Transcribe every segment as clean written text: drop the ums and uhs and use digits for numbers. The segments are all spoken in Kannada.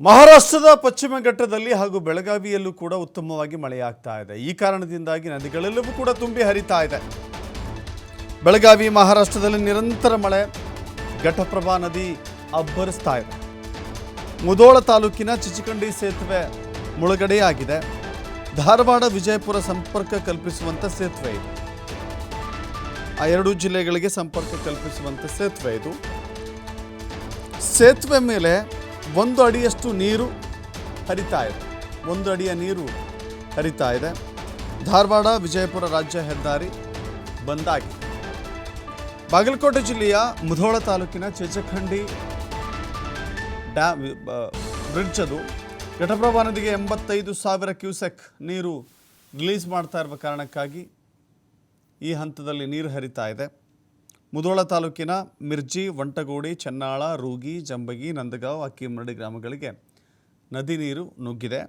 ಮಹಾರಾಷ್ಟ್ರದ ಪಶ್ಚಿಮ ಘಟ್ಟದಲ್ಲಿ ಹಾಗೂ ಬೆಳಗಾವಿಯಲ್ಲೂ ಕೂಡ ಉತ್ತಮವಾಗಿ ಮಳೆಯಾಗ್ತಾ ಇದೆ. ಈ ಕಾರಣದಿಂದಾಗಿ ನದಿಗಳೆಲ್ಲವೂ ಕೂಡ ತುಂಬಿ ಹರಿತಾ ಇದೆ. ಬೆಳಗಾವಿ ಮಹಾರಾಷ್ಟ್ರದಲ್ಲಿ ನಿರಂತರ ಮಳೆ, ಘಟಪ್ರಭಾ ನದಿ ಅಬ್ಬರಿಸ್ತಾ ಇದೆ. ಮುಧೋಳ ತಾಲೂಕಿನ ಚಿಚಕಂಡಿ ಸೇತುವೆ ಮುಳುಗಡೆಯಾಗಿದೆ. ಧಾರವಾಡ ವಿಜಯಪುರ ಸಂಪರ್ಕ ಕಲ್ಪಿಸುವಂತ ಸೇತುವೆ ಇದು. ಆ ಎರಡೂ ಜಿಲ್ಲೆಗಳಿಗೆ ಸಂಪರ್ಕ ಕಲ್ಪಿಸುವಂತ ಸೇತುವೆ ಇದು. ಸೇತುವೆ ಮೇಲೆ 1 ಅಡಿಯಷ್ಟು ನೀರು ಹರಿತಾ ಇದೆ. 1 ಅಡಿಯ ನೀರು ಹರಿತಾ ಇದೆ. ಧಾರವಾಡ ವಿಜಯಪುರ ರಾಜ್ಯ ಹೆದ್ದಾರಿ ಬಂದಾಗಿದೆ. ಬಾಗಲಕೋಟೆ ಜಿಲ್ಲೆಯ ಮುಧೋಳ ತಾಲೂಕಿನ ಚಿಚಕಂಡಿ ಡ್ಯಾಮ್ ಬ್ರಿಡ್ಜ್ ಅದು ಘಟಪ್ರಭಾ ನದಿಗೆ 85,000 ಕ್ಯೂಸೆಕ್ ನೀರು ರಿಲೀಸ್ ಮಾಡ್ತಾ ಇರುವ ಕಾರಣಕ್ಕಾಗಿ ಈ ಹಂತದಲ್ಲಿ ನೀರು ಹರಿತಾ ಇದೆ. ಮುಧೋಳ ತಾಲೂಕಿನ ಮಿರ್ಜಿ, ವಂಟಗೋಡಿ, ಚೆನ್ನಾಳ, ರೂಗಿ, ಜಂಬಗಿ, ನಂದಗಾಂವ್, ಅಕ್ಕಿಮರಡಿ ಗ್ರಾಮಗಳಿಗೆ ನದಿ ನೀರು ನುಗ್ಗಿದೆ.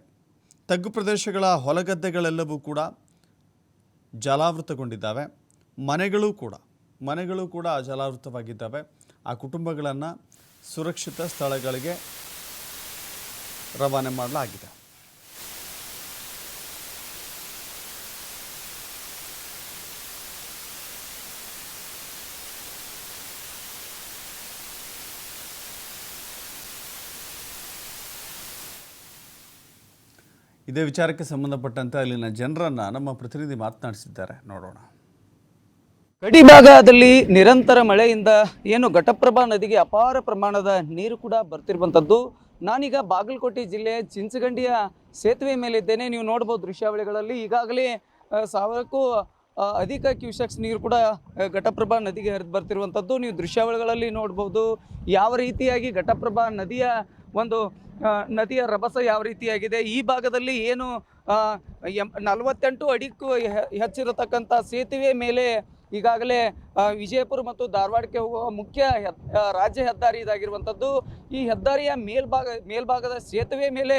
ತಗ್ಗು ಪ್ರದೇಶಗಳ ಹೊಲಗದ್ದೆಗಳೆಲ್ಲವೂ ಕೂಡ ಜಲಾವೃತಗೊಂಡಿದ್ದಾವೆ. ಮನೆಗಳು ಕೂಡ ಜಲಾವೃತವಾಗಿದ್ದಾವೆ. ಆ ಕುಟುಂಬಗಳನ್ನು ಸುರಕ್ಷಿತ ಸ್ಥಳಗಳಿಗೆ ರವಾನೆ ಮಾಡಲಾಗಿದೆ. ಇದೇ ವಿಚಾರಕ್ಕೆ ಸಂಬಂಧಪಟ್ಟಂತೆ ಅಲ್ಲಿನ ಜನರನ್ನು ನಮ್ಮ ಪ್ರತಿನಿಧಿ ಮಾತನಾಡಿಸಿದ್ದಾರೆ, ನೋಡೋಣ. ಗಡಿ ಭಾಗದಲ್ಲಿ ನಿರಂತರ ಮಳೆಯಿಂದ ಏನು ಘಟಪ್ರಭಾ ನದಿಗೆ ಅಪಾರ ಪ್ರಮಾಣದ ನೀರು ಕೂಡ ಬರ್ತಿರುವಂಥದ್ದು. ನಾನೀಗ ಬಾಗಲಕೋಟೆ ಜಿಲ್ಲೆಯ ಚಿಂಚಗಂಡಿಯ ಸೇತುವೆ ಮೇಲಿದ್ದೇನೆ. ನೀವು ನೋಡ್ಬೋದು ದೃಶ್ಯಾವಳಿಗಳಲ್ಲಿ ಈಗಾಗಲೇ 1000ಕ್ಕೂ ಅಧಿಕ ಕ್ಯೂಸೆಕ್ಸ್ ನೀರು ಕೂಡ ಘಟಪ್ರಭಾ ನದಿಗೆ ಹರಿದು ಬರ್ತಿರುವಂಥದ್ದು. ನೀವು ದೃಶ್ಯಾವಳಿಗಳಲ್ಲಿ ನೋಡ್ಬೋದು ಯಾವ ರೀತಿಯಾಗಿ ಘಟಪ್ರಭಾ ನದಿಯ ರಭಸ ಯಾವ ರೀತಿಯಾಗಿದೆ. ಈ ಭಾಗದಲ್ಲಿ ಏನು 48 ಅಡಿಗೂ ಹೆಚ್ಚಿರತಕ್ಕಂಥ ಸೇತುವೆ ಮೇಲೆ ಈಗಾಗಲೇ ವಿಜಯಪುರ ಮತ್ತು ಧಾರವಾಡಕ್ಕೆ ಹೋಗುವ ಮುಖ್ಯ ರಾಜ್ಯ ಹೆದ್ದಾರಿ ಇದಾಗಿರುವಂಥದ್ದು. ಈ ಹೆದ್ದಾರಿಯ ಮೇಲ್ಭಾಗದ ಸೇತುವೆ ಮೇಲೆ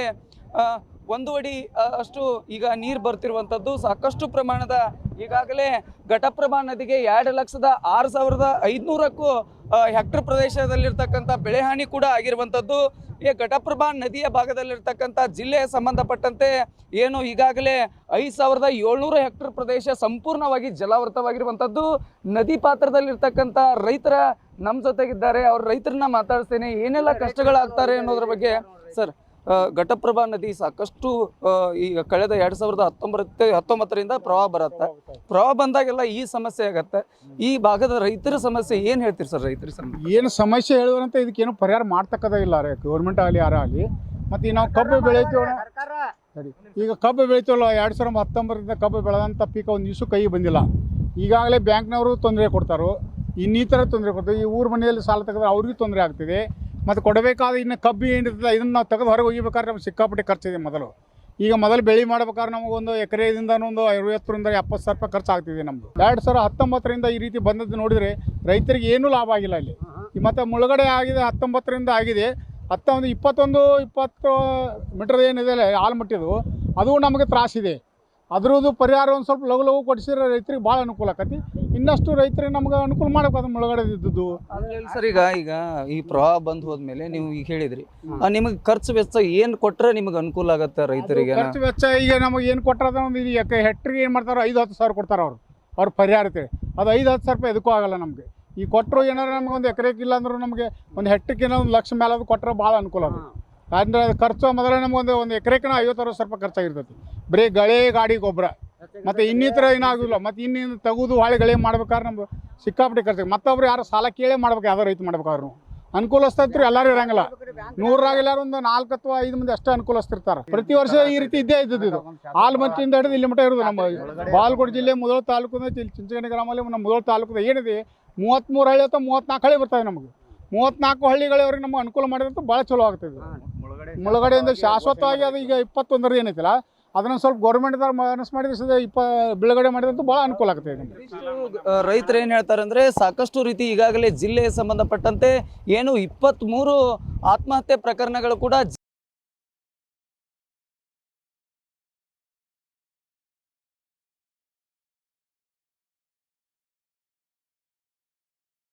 1 ಅಡಿ ಅಷ್ಟು ಈಗ ನೀರು ಬರ್ತಿರುವಂಥದ್ದು. ಸಾಕಷ್ಟು ಪ್ರಮಾಣದ ಈಗಾಗಲೇ ಘಟಪ್ರಭಾ ನದಿಗೆ 2,06,500ಕ್ಕೂ ಹೆಕ್ಟರ್ ಪ್ರದೇಶದಲ್ಲಿರ್ತಕ್ಕಂಥ ಬೆಳೆ ಹಾನಿ ಕೂಡ ಆಗಿರುವಂಥದ್ದು. ಈ ಘಟಪ್ರಭಾ ನದಿಯ ಭಾಗದಲ್ಲಿರ್ತಕ್ಕಂಥ ಜಿಲ್ಲೆಯ ಸಂಬಂಧಪಟ್ಟಂತೆ ಏನು ಈಗಾಗಲೇ 5,700 ಹೆಕ್ಟರ್ ಪ್ರದೇಶ ಸಂಪೂರ್ಣವಾಗಿ ಜಲಾವೃತವಾಗಿರುವಂಥದ್ದು. ನದಿ ಪಾತ್ರದಲ್ಲಿರ್ತಕ್ಕಂಥ ರೈತರ ನಮ್ಮ ಜೊತೆಗಿದ್ದಾರೆ. ಅವ್ರ ರೈತರನ್ನ ಮಾತಾಡ್ತೇನೆ, ಏನೆಲ್ಲ ಕಷ್ಟಗಳಾಗ್ತಾರೆ ಅನ್ನೋದ್ರ ಬಗ್ಗೆ. ಸರ್, ಘಟಪ್ರಭಾ ನದಿ ಸಾಕಷ್ಟು ಈಗ ಕಳೆದ 2019ರಿಂದ ಪ್ರವಾಹ ಬರುತ್ತೆ. ಪ್ರವಾಹ ಬಂದಾಗೆಲ್ಲ ಈ ಸಮಸ್ಯೆ ಆಗತ್ತೆ. ಈ ಭಾಗದ ರೈತರ ಸಮಸ್ಯೆ ಏನು ಹೇಳ್ತೀರಿ ಸರ್? ರೈತರ ಸಮಸ್ಯೆ ಏನು ಸಮಸ್ಯೆ ಹೇಳುವಂತ ಇದಕ್ಕೇನು ಪರಿಹಾರ ಮಾಡ್ತಕ್ಕದ ಇಲ್ಲ ರೀ, ಗೌರ್ಮೆಂಟ್ ಆಗಲಿ ಯಾರ ಆಗಲಿ. ಮತ್ತು ಈಗ ನಾವು ಕಬ್ಬು ಬೆಳಿತೀವಲ್ಲ, ಸರಿ, ಈಗ ಕಬ್ಬು ಬೆಳಿತೀವಲ್ಲ, 2019ರಿಂದ ಕಬ್ಬು ಬೆಳೆದಂಥ ಪೀಕ ಒಂದು ದಿವಸ ಕೈ ಬಂದಿಲ್ಲ. ಈಗಾಗಲೇ ಬ್ಯಾಂಕ್ನವರು ತೊಂದರೆ ಕೊಡ್ತಾರೋ, ಇನ್ನಿತರ ತೊಂದರೆ ಕೊಡ್ತಾರೆ. ಈ ಊರ ಮನೆಯಲ್ಲಿ ಸಾಲ ತೆಗೆದ್ರೆ ಅವ್ರಿಗೂ ತೊಂದರೆ ಆಗ್ತಿದೆ. ಮತ್ತು ಕೊಡಬೇಕಾದ ಇನ್ನು ಕಬ್ಬು ಏನಿರ್ತದೆ ಇದನ್ನು ನಾವು ತೆಗೆದು ಹೊರಗೆ ಒಯ್ಯಬೇಕಾದ್ರೆ ನಮ್ಗೆ ಸಿಕ್ಕಾಪಟ್ಟೆ ಖರ್ಚಿದೆ. ಮೊದಲು ಬೆಳೆ ಮಾಡ್ಬೇಕಾದ್ರೆ ನಮಗೊಂದು ಎಕರೆದಿಂದ ಒಂದು 50ರಿಂದ 70 ಸಾವಿರ ರೂಪಾಯಿ ಖರ್ಚು ಆಗ್ತಿದೆ ನಮ್ಮದು. 2019ರಿಂದ ಈ ರೀತಿ ಬಂದದ್ದು ನೋಡಿದರೆ ರೈತರಿಗೆ ಏನೂ ಲಾಭ ಆಗಿಲ್ಲ ಇಲ್ಲಿ. ಮತ್ತು ಮುಳುಗಡೆ ಆಗಿದೆ 19ರಿಂದ ಆಗಿದೆ. 20 ಮೀಟರ್ ಏನಿದೆ ಆಲ್ಮಟ್ಟಿದು, ಅದು ನಮಗೆ ತ್ರಾಸಿದೆ. ಅದ್ರದ್ದು ಪರಿಹಾರ ಒಂದು ಸ್ವಲ್ಪ ಲಘು ಕೊಡಿಸಿದ್ರೆ ರೈತರಿಗೆ ಭಾಳ ಅನುಕೂಲ ಆಕತಿ. ಇನ್ನಷ್ಟು ರೈತರಿಗೆ ನಮ್ಗೆ ಅನುಕೂಲ ಮಾಡಬೇಕು. ಅದು ಮುಳುಗಡೆ ಇದ್ದದ್ದು ಸರ್. ಈಗ ಈ ಪ್ರವಾಹ ಬಂದು ಹೋದ್ಮೇಲೆ ನೀವು ಈಗ ಹೇಳಿದ್ರಿ, ನಿಮಗೆ ಖರ್ಚು ವೆಚ್ಚ ಏನು ಕೊಟ್ಟರೆ ನಿಮಗೆ ಅನುಕೂಲ ಆಗುತ್ತೆ ರೈತರಿಗೆ? ಖರ್ಚು ವೆಚ್ಚ ಈಗ ನಮಗೆ ಏನು ಕೊಟ್ಟರೆ ಒಂದು ಹೆಕ್ಟ್ರಿಗೆ ಏನು ಮಾಡ್ತಾರೆ, 5-10 ಸಾವಿರ ಕೊಡ್ತಾರೆ ಅವ್ರ ಪರಿಹಾರ ಐತೆ. ಅದು 5-10 ಸಾವಿರ ರೂಪಾಯಿ ಎದಕ್ಕೂ ಆಗಲ್ಲ ನಮಗೆ. ಈ ಕೊಟ್ಟರು ಏನಾರು ನಮ್ಗೆ ಒಂದು ಎಕರೆಗೆ ಇಲ್ಲ ಅಂದ್ರೂ ನಮಗೆ ಒಂದು ಹೆಕ್ಟ್ರಿಗೆ ಏನೋ 1 ಲಕ್ಷ ಮೇಲೆ ಅದು ಕೊಟ್ಟರೆ ಭಾಳ ಅನುಕೂಲ ಅದು. ಅಂದರೆ ಅದು ಖರ್ಚು ಮೊದಲೇ ನಮ್ಗೆ ಒಂದು ಎಕರೆಗೆ 50-60 ಸಾವಿರ ರೂಪಾಯಿ ಖರ್ಚಾಗಿರ್ತೈತಿ. ಬರೀ ಗಾಡಿ ಗೊಬ್ಬರ ಮತ್ತು ಇನ್ನಿತರ ಏನಾಗೋದಿಲ್ಲ. ಮತ್ತು ಇನ್ನೇನು ತೆಗೆದು ಹೊಳೆ ಮಾಡ್ಬೇಕಾದ್ರೆ ನಮ್ಗೆ ಸಿಕ್ಕಾಪಟ್ಟೆ ಖರ್ಚು. ಮತ್ತೊಬ್ರು ಯಾರು ಸಾಲ ಕೇಳೇ ಮಾಡ್ಬೇಕು, ಯಾವುದೋ ರೈತ ಮಾಡ್ಬೇಕಾದ್ರು. ಅನುಕೂಲಸ್ತರು ಎಲ್ಲರೂ ಇರಂಗಿಲ್ಲ. 100ರಾಗಿಲ್ಲಾರು ಒಂದು 4 ಅಥವಾ 5 ಮಂದಿ ಅಷ್ಟೇ ಅನುಕೂಲಸ್ತಿರ್ತಾರೆ. ಪ್ರತಿ ವರ್ಷ ಈ ರೀತಿ ಇದ್ದೇ ಇದ್ದದ್ದು. ಇದು ಆಲ್ಮಟ್ಟಿಯಿಂದ ಹಿಡಿದು ಇಲ್ಲಿ ಮಟ್ಟ ಇರೋದು. ನಮ್ಮ ಬಾಗಲಕೋಟೆ ಜಿಲ್ಲೆ ಮುಧೋಳ ತಾಲೂಕಿನ ಚಿಂಚಗಂಡಿ ಗ್ರಾಮಲ್ಲಿ ನಮ್ಮ ಮುಧೋಳ ತಾಲೂಕದ ಏನಿದೆ 33 ಹಳ್ಳಿ ಅಥವಾ 34 ಹಳ್ಳಿ ಬರ್ತವೆ ನಮಗೆ. 34 ಹಳ್ಳಿಗಳವ್ರಿಗೆ ನಮ್ಗೆ ಅನುಕೂಲ ಮಾಡಿದಂತೂ ಭಾಳ ಚಲೋ ಆಗ್ತದೆ. ಮುಳುಗಡೆಯಿಂದ ಶಾಶ್ವತವಾಗಿ ಅದು ಈಗ 21ರ ಏನೈತಿಲ್ಲ, ಅದನ್ನ ಸ್ವಲ್ಪ ಗೌರ್ಮೆಂಟ್ದವ್ರು ಮನಸ್ಸು ಮಾಡಿದ್ರೆ ಬಿಡುಗಡೆ ಮಾಡಿದಂತೂ ಭಾಳ ಅನುಕೂಲ ಆಗ್ತದೆ ನಮಗೆ. ರೈತರು ಏನು ಹೇಳ್ತಾರೆ ಅಂದರೆ, ಸಾಕಷ್ಟು ರೀತಿ ಈಗಾಗಲೇ ಜಿಲ್ಲೆಗೆ ಸಂಬಂಧಪಟ್ಟಂತೆ ಏನು 23 ಆತ್ಮಹತ್ಯೆ ಪ್ರಕರಣಗಳು ಕೂಡ